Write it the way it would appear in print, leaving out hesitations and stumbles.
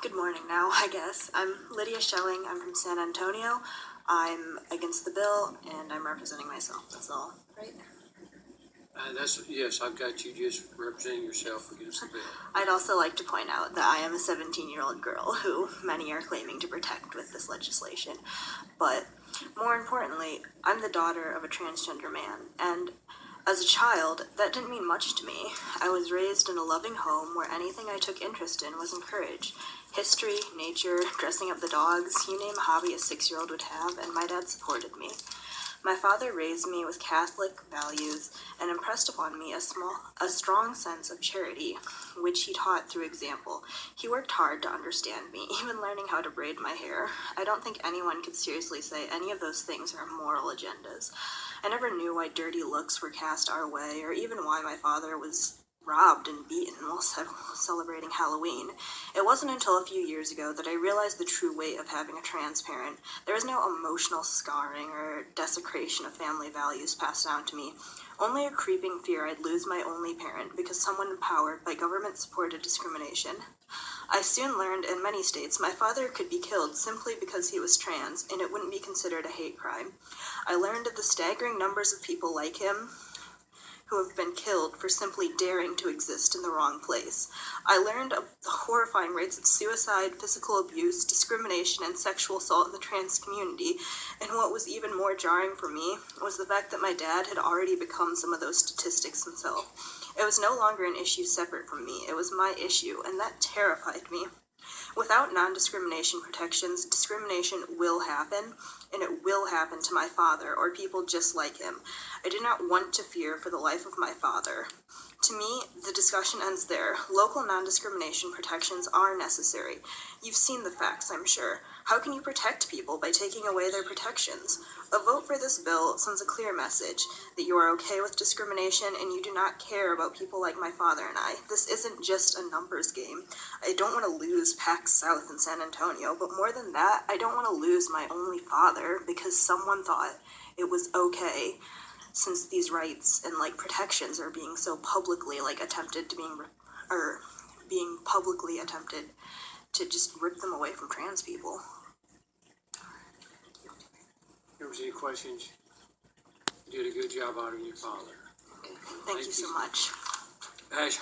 Good morning now, I guess. I'm Lydia Schelling. I'm from San Antonio. I'm against the bill, and I'm representing myself. That's all, right? Yes, I've got you just representing yourself against the bill. I'd also like to point out that I am a 17-year-old girl who many are claiming to protect with this legislation. But more importantly, I'm the daughter of a transgender man, and as a child, that didn't mean much to me. I was raised in a loving home where anything I took interest in was encouraged. History, nature, dressing up the dogs, you name a hobby a 6-year-old would have, and my dad supported me. My father raised me with Catholic values and impressed upon me a strong sense of charity, which he taught through example. He worked hard to understand me, even learning how to braid my hair. I don't think anyone could seriously say any of those things are moral agendas. I never knew why dirty looks were cast our way, or even why my father was robbed and beaten while celebrating Halloween. It wasn't until a few years ago that I realized the true weight of having a trans parent. There was no emotional scarring or desecration of family values passed down to me, only a creeping fear I'd lose my only parent because someone empowered by government-supported discrimination. I soon learned in many states my father could be killed simply because he was trans, and it wouldn't be considered a hate crime. I learned of the staggering numbers of people like him who have been killed for simply daring to exist in the wrong place. I learned of the horrifying rates of suicide, physical abuse, discrimination, and sexual assault in the trans community, and what was even more jarring for me was the fact that my dad had already become some of those statistics himself. It was no longer an issue separate from me, it was my issue, and that terrified me. Without non-discrimination protections, discrimination will happen, and it will happen to my father or people just like him. I do not want to fear for the life of my father. To me, the discussion ends there. Local non-discrimination protections are necessary. You've seen the facts, I'm sure. How can you protect people by taking away their protections? A vote for this bill sends a clear message that you are okay with discrimination and you do not care about people like my father and I. This isn't just a numbers game. I don't want to lose PAX South in San Antonio, but more than that, I don't want to lose my only father because someone thought it was okay, since these rights and protections are being so publicly attempted to being publicly attempted to just rip them away from trans people. If there was any questions, you did a good job honoring your father. Thank you so much. Ash